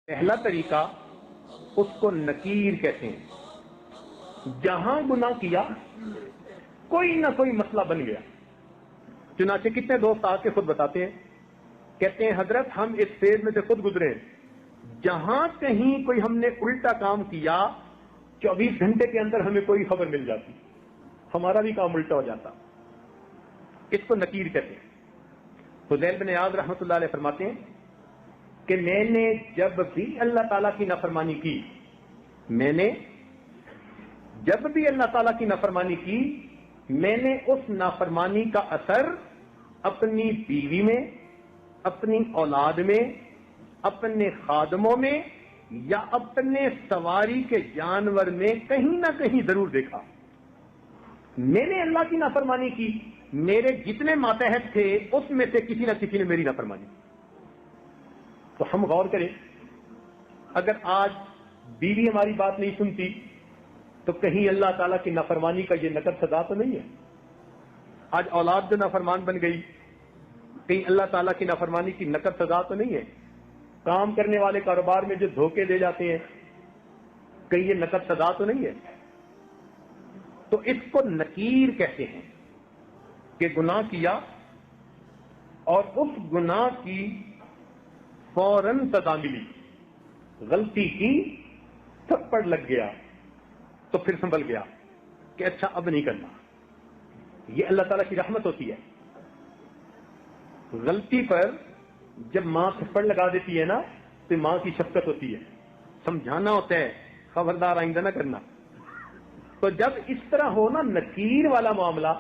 پہلا طریقہ اس کو نکیر کہتے ہیں. جہاں گناہ کیا کوئی نہ کوئی مسئلہ بن گیا. چنانچہ کتنے دوست آ کے خود بتاتے ہیں, کہتے ہیں حضرت ہم اس فیز میں سے خود گزرے, جہاں کہیں کوئی ہم نے الٹا کام کیا 24 گھنٹے کے اندر ہمیں کوئی خبر مل جاتی, ہمارا بھی کام الٹا ہو جاتا. اس کو نکیر کہتے ہیں. فضیل بن عیاض رحمۃ اللہ علیہ فرماتے ہیں کہ میں نے جب بھی اللہ تعالیٰ کی نافرمانی کی, میں نے جب بھی اللہ تعالیٰ کی نافرمانی کی, میں نے اس نافرمانی کا اثر اپنی بیوی میں, اپنی اولاد میں, اپنے خادموں میں یا اپنے سواری کے جانور میں کہیں نہ کہیں ضرور دیکھا. میں نے اللہ کی نافرمانی کی, میرے جتنے ماتحت تھے اس میں سے کسی نہ کسی نے میری نافرمانی کی. تو ہم غور کریں, اگر آج بیوی ہماری بات نہیں سنتی تو کہیں اللہ تعالیٰ کی نافرمانی کا یہ نقد سزا تو نہیں ہے. آج اولاد جو نافرمان بن گئی, کہیں اللہ تعالیٰ کی نافرمانی کی نقد سزا تو نہیں ہے. کام کرنے والے کاروبار میں جو دھوکے دے جاتے ہیں, کہیں یہ نقد سزا تو نہیں ہے. تو اس کو نکیر کہتے ہیں کہ گناہ کیا اور اس گناہ کی فوراً سزا ملی. غلطی کی, تھپڑ لگ گیا تو پھر سنبھل گیا کہ اچھا اب نہیں کرنا. یہ اللہ تعالیٰ کی رحمت ہوتی ہے. غلطی پر جب ماں تھپڑ لگا دیتی ہے نا تو ماں کی شفقت ہوتی ہے, سمجھانا ہوتا ہے خبردار آئندہ نہ کرنا. تو جب اس طرح ہو نا نکیر والا معاملہ,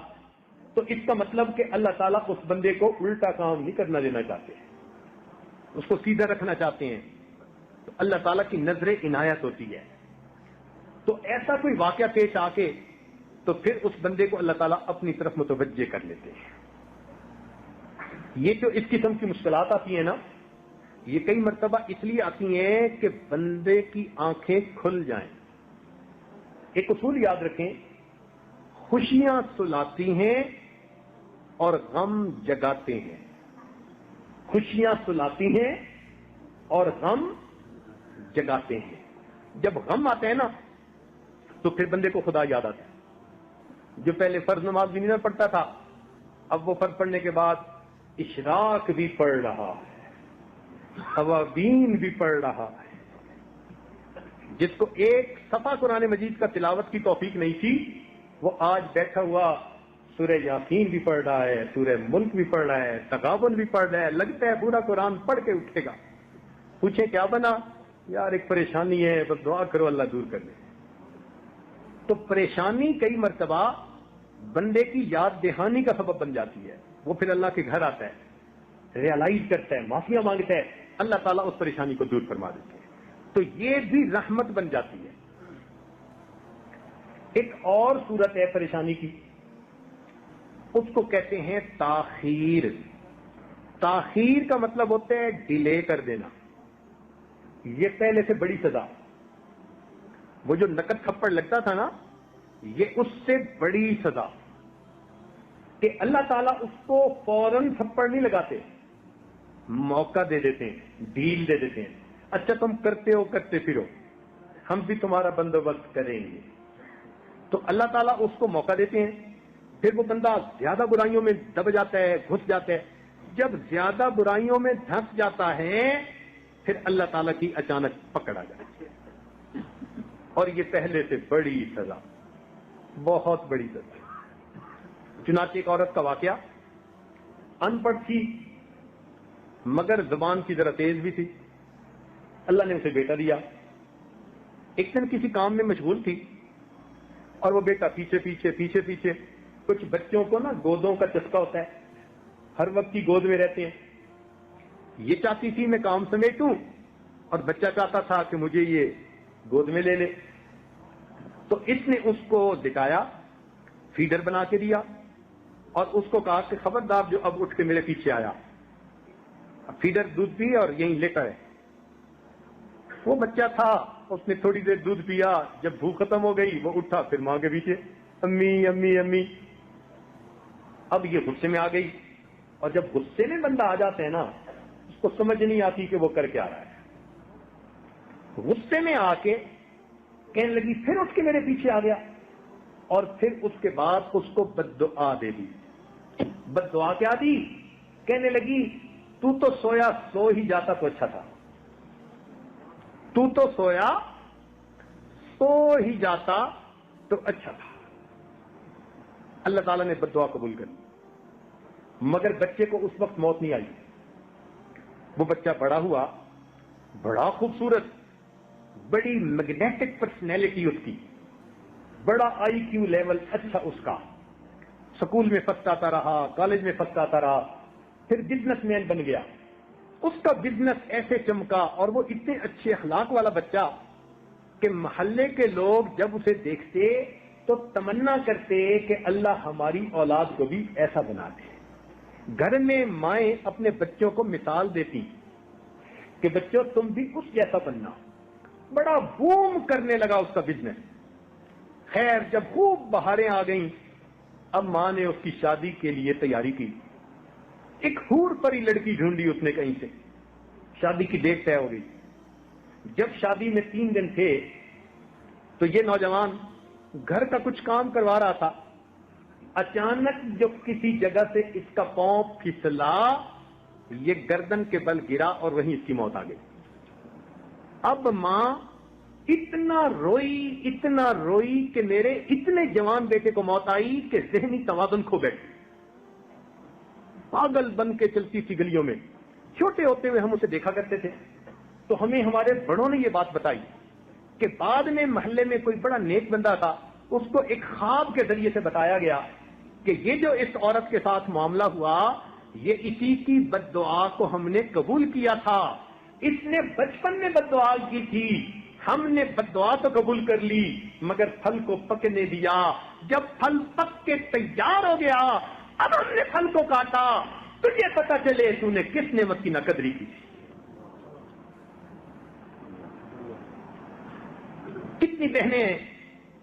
تو اس کا مطلب کہ اللہ تعالیٰ اس بندے کو الٹا کام نہیں کرنا دینا چاہتے, اس کو سیدھا رکھنا چاہتے ہیں. تو اللہ تعالیٰ کی نظر عنایت ہوتی ہے. تو ایسا کوئی واقعہ پیش آ کے تو پھر اس بندے کو اللہ تعالیٰ اپنی طرف متوجہ کر لیتے ہیں. یہ جو اس قسم کی مشکلات آتی ہیں نا, یہ کئی مرتبہ اس لیے آتی ہیں کہ بندے کی آنکھیں کھل جائیں. ایک اصول یاد رکھیں, خوشیاں سلاتی ہیں اور غم جگاتے ہیں. خوشیاں سلاتی ہیں اور غم جگاتے ہیں. جب غم آتے ہیں نا تو پھر بندے کو خدا یاد آتا ہے. جو پہلے فرض نماز بھی نہیں پڑھتا تھا, اب وہ فرض پڑھنے کے بعد اشراق بھی پڑھ رہا ہے, اوابین بھی پڑھ رہا ہے. جس کو ایک صفحہ قرآن مجید کا تلاوت کی توفیق نہیں تھی, وہ آج بیٹھا ہوا سورہ یاسین بھی پڑھ رہا ہے, سورہ ملک بھی پڑھ رہا ہے, تغابن بھی پڑھ رہا ہے. لگتا ہے پورا قرآن پڑھ کے اٹھے گا. پوچھے کیا بنا؟ یار ایک پریشانی ہے, بس دعا کرو اللہ دور کر دے. تو پریشانی کئی مرتبہ بندے کی یاد دہانی کا سبب بن جاتی ہے. وہ پھر اللہ کے گھر آتا ہے, ریئلائز کرتا ہے, معافیاں مانگتا ہے, اللہ تعالیٰ اس پریشانی کو دور فرما دیتے ہیں. تو یہ بھی رحمت بن جاتی ہے. ایک اور صورت ہے پریشانی کی, اس کو کہتے ہیں تاخیر. تاخیر کا مطلب ہوتا ہے ڈیلے کر دینا. یہ پہلے سے بڑی سزا. وہ جو نقد تھپڑ لگتا تھا نا, یہ اس سے بڑی سزا کہ اللہ تعالیٰ اس کو فوراً تھپڑ نہیں لگاتے, موقع دے دیتے ہیں, ڈھیل دے دیتے ہیں. اچھا تم کرتے ہو, کرتے پھرو, ہم بھی تمہارا بندوبست کریں گے. تو اللہ تعالیٰ اس کو موقع دیتے ہیں. پھر وہ بندہ زیادہ برائیوں میں دب جاتا ہے, گھس جاتا ہے. جب زیادہ برائیوں میں دھنس جاتا ہے پھر اللہ تعالیٰ کی اچانک پکڑ آ جاتی ہے. اور یہ پہلے سے بڑی سزا, بہت بڑی سزا. چنانچہ ایک عورت کا واقعہ, ان پڑھ تھی مگر زبان کی ذرا تیز بھی تھی. اللہ نے اسے بیٹا دیا. ایک دن کسی کام میں مشغول تھی اور وہ بیٹا پیچھے پیچھے پیچھے پیچھے. کچھ بچوں کو نا گودوں کا چسکا ہوتا ہے, ہر وقت کی گود میں رہتے ہیں. یہ چاہتی تھی میں کام سمیٹوں اور بچہ چاہتا تھا کہ مجھے یہ گود میں لے لے. تو اس نے اس کو دکھایا, فیڈر بنا کے دیا اور اس کو کہا کہ خبردار جو اب اٹھ کے میرے پیچھے آیا. فیڈر دودھ پی اور یہیں لیٹا ہے. وہ بچہ تھا, اس نے تھوڑی دیر دودھ پیا, جب بھوک ختم ہو گئی وہ اٹھا پھر ماں کے پیچھے, امی امی امی. اب یہ غصے میں آ گئی, اور جب غصے میں بندہ آ جاتا ہے نا اس کو سمجھ نہیں آتی کہ وہ کر کے آ رہا ہے. غصے میں آ کے کہنے لگی، پھر اٹھ کے میرے پیچھے آ گیا، اور پھر اس کے بعد اس کو بد دعا دے دی۔ بد دعا کیا دی؟ کہنے لگی تو تو سویا سو ہی جاتا تو اچھا تھا، تو تو سویا سو ہی جاتا تو اچھا تھا۔ اللہ تعالیٰ نے بد دعا قبول کر لی، مگر بچے کو اس وقت موت نہیں آئی۔ وہ بچہ بڑا ہوا، بڑا خوبصورت، بڑی میگنیٹک پرسنالٹی اس کی، بڑا آئی کیو لیول اچھا اس کا، سکول میں فرسٹ آتا رہا، کالج میں فرسٹ آتا رہا، پھر بزنس مین بن گیا۔ اس کا بزنس ایسے چمکا اور وہ اتنے اچھے اخلاق والا بچہ کہ محلے کے لوگ جب اسے دیکھتے تو تمنا کرتے کہ اللہ ہماری اولاد کو بھی ایسا بنا دے۔ گھر میں مائیں اپنے بچوں کو مثال دیتی کہ بچوں تم بھی اس جیسا بننا۔ بڑا بوم کرنے لگا اس کا بزنس۔ خیر جب خوب بہاریں آ گئیں، اب ماں نے اس کی شادی کے لیے تیاری کی۔ ایک حور پری لڑکی ڈھونڈی اس نے کہیں سے، شادی کی ڈیٹ طے ہو گئی۔ جب شادی میں 3 دن تھے تو یہ نوجوان گھر کا کچھ کام کروا رہا تھا، اچانک جو کسی جگہ سے اس کا پاؤں پھسلا، یہ گردن کے بل گرا اور وہیں اس کی موت آ گئی۔ اب ماں اتنا روئی کہ میرے اتنے جوان بیٹے کو موت آئی کہ ذہنی توازن کھو بیٹھی، پاگل بن کے چلتی تھی گلیوں میں۔ چھوٹے ہوتے ہوئے ہم اسے دیکھا کرتے تھے تو ہمیں ہمارے بڑوں نے یہ بات بتائی کہ بعد میں محلے میں کوئی بڑا نیک بندہ تھا، اس کو ایک خواب کے ذریعے سے بتایا گیا کہ یہ جو اس عورت کے ساتھ معاملہ ہوا، یہ اسی کی بد دعا کو ہم نے قبول کیا تھا۔ اس نے بچپن میں بد دعا کی تھی، ہم نے بد دعا تو قبول کر لی مگر پھل کو پکنے دیا۔ جب پھل پک کے تیار ہو گیا، اب ہم نے پھل کو کاٹا، تجھے پتا چلے تو نے کس نعمت کی ناقدری کی تھی۔ کتنی بہنیں ہیں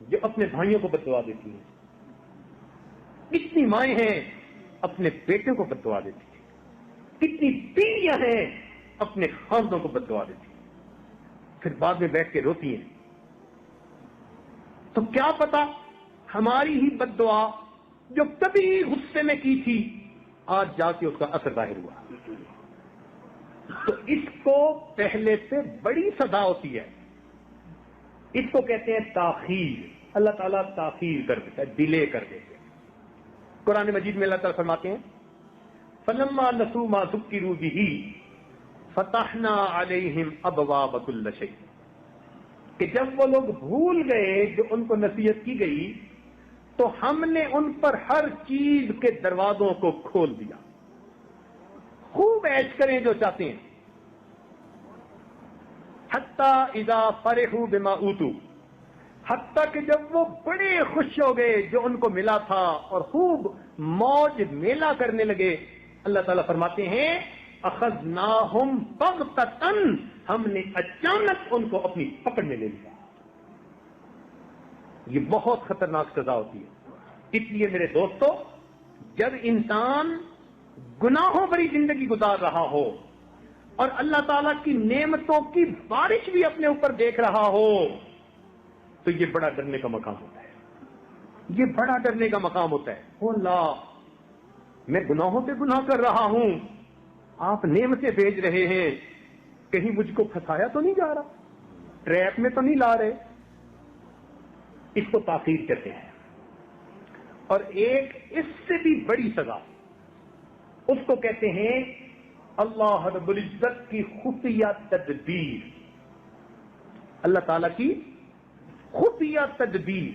جو اپنے بھائیوں کو بد دعا دیتی ہیں، کتنی مائیں ہیں اپنے بیٹوں کو بد دعا دیتی ہیں، کتنی بیویاں ہیں اپنے خاندوں کو بد دعا دیتی ہیں، پھر بعد میں بیٹھ کے روتی ہیں۔ تو کیا پتا ہماری ہی بد دعا جو کبھی غصے میں کی تھی آج جا کے اس کا اثر ظاہر ہوا۔ تو اس کو پہلے سے بڑی سزا ہوتی ہے، اس کو کہتے ہیں تاخیر۔ اللہ تعالیٰ تاخیر کر دیتا ہے، ڈیلے کر دیتے ہیں۔ قرآن مجید میں اللہ تعالیٰ فرماتے ہیں فَلَمَّا نَسُوا مَا ذُكِّرُوا بِهِ فَتَحْنَا عَلَيْهِمْ أَبْوَابَ كُلِّ شَيْءٍ، کہ جب وہ لوگ بھول گئے جو ان کو نصیحت کی گئی تو ہم نے ان پر ہر چیز کے دروازوں کو کھول دیا۔ خوب عیش کریں جو چاہتے ہیں، حتیٰ اذا فرحوا بما اوتوا، حتیٰ کہ جب وہ بڑے خوش ہو گئے جو ان کو ملا تھا اور خوب موج میلہ کرنے لگے، اللہ تعالیٰ فرماتے ہیں اخذناہم بغتۃ، ہم نے اچانک ان کو اپنی پکڑ میں لے لیا۔ یہ بہت خطرناک سزا ہوتی ہے۔ اس لیے میرے دوستو، جب انسان گناہوں بھری زندگی گزار رہا ہو اور اللہ تعالیٰ کی نعمتوں کی بارش بھی اپنے اوپر دیکھ رہا ہو تو یہ بڑا ڈرنے کا مقام ہوتا ہے، یہ بڑا ڈرنے کا مقام ہوتا ہے۔ او اللہ، میں گناہوں پہ گناہ کر رہا ہوں، آپ نعمتیں بھیج رہے ہیں، کہیں مجھ کو پھنسایا تو نہیں جا رہا، ٹریپ میں تو نہیں لا رہے۔ اس کو تاخیر کہتے ہیں۔ اور ایک اس سے بھی بڑی سزا، اس کو کہتے ہیں اللہ رب العزت کی خفیہ تدبیر۔ اللہ تعالیٰ کی خفیہ تدبیر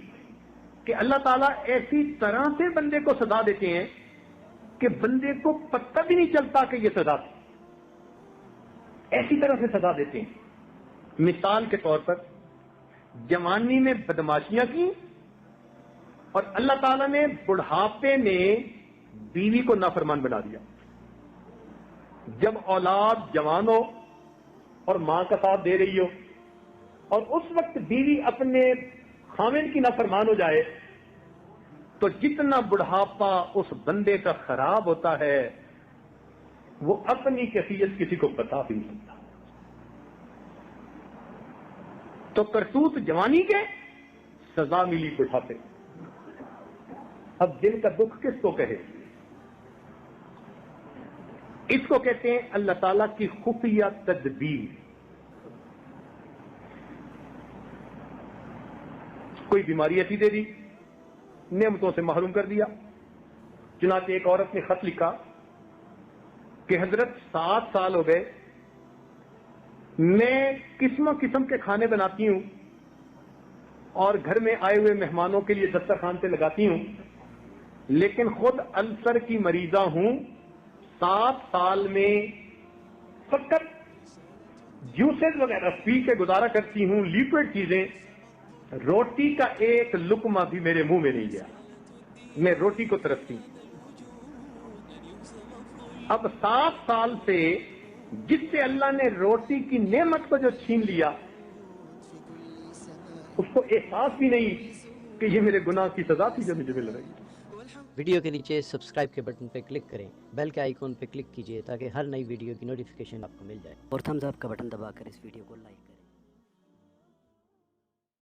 کہ اللہ تعالیٰ ایسی طرح سے بندے کو سزا دیتے ہیں کہ بندے کو پتہ بھی نہیں چلتا کہ یہ سزا تھی، ایسی طرح سے سزا دیتے ہیں۔ مثال کے طور پر جوانی میں بدماشیاں کی اور اللہ تعالیٰ نے بڑھاپے میں بیوی کو نافرمان بنا دیا۔ جب اولاد جوان ہو اور ماں کا ساتھ دے رہی ہو اور اس وقت بیوی اپنے خاوند کی نافرمان ہو جائے تو جتنا بڑھاپا اس بندے کا خراب ہوتا ہے وہ اپنی کیفیت کسی کو بتا بھی نہیں سکتا۔ تو کرتوت جوانی کے سزا ملی بڑھاپے. اب دل کا دکھ کس کو کہے؟ اس کو کہتے ہیں اللہ تعالیٰ کی خفیہ تدبیر. کوئی بیماری ایسی دے دی، نعمتوں سے محروم کر دیا. چنانچہ ایک عورت نے خط لکھا کہ حضرت 7 سال ہو گئے، میں قسم قسم کے کھانے بناتی ہوں اور گھر میں آئے ہوئے مہمانوں کے لیے دسترخوان پہ لگاتی ہوں، لیکن خود السر کی مریضہ ہوں. 7 سال میں فقط جوسز وغیرہ پی کے گزارا کرتی ہوں، لیکوڈ چیزیں. روٹی کا ایک لقمہ بھی میرے منہ میں نہیں گیا، میں روٹی کو ترستی. اب 7 سال سے جس سے اللہ نے روٹی کی نعمت کو جو چھین لیا، اس کو احساس بھی نہیں کہ یہ میرے گناہ کی سزا تھی جو مجھے مل رہی ہے. ویڈیو کے نیچے سبسکرائب کے بٹن پہ کلک کریں، بیل کے آئیکن پہ کلک کیجئے تاکہ ہر نئی ویڈیو کی نوٹیفیکیشن آپ کو مل جائے، اور تھمز اپ کا بٹن دبا کر اس ویڈیو کو لائک کریں.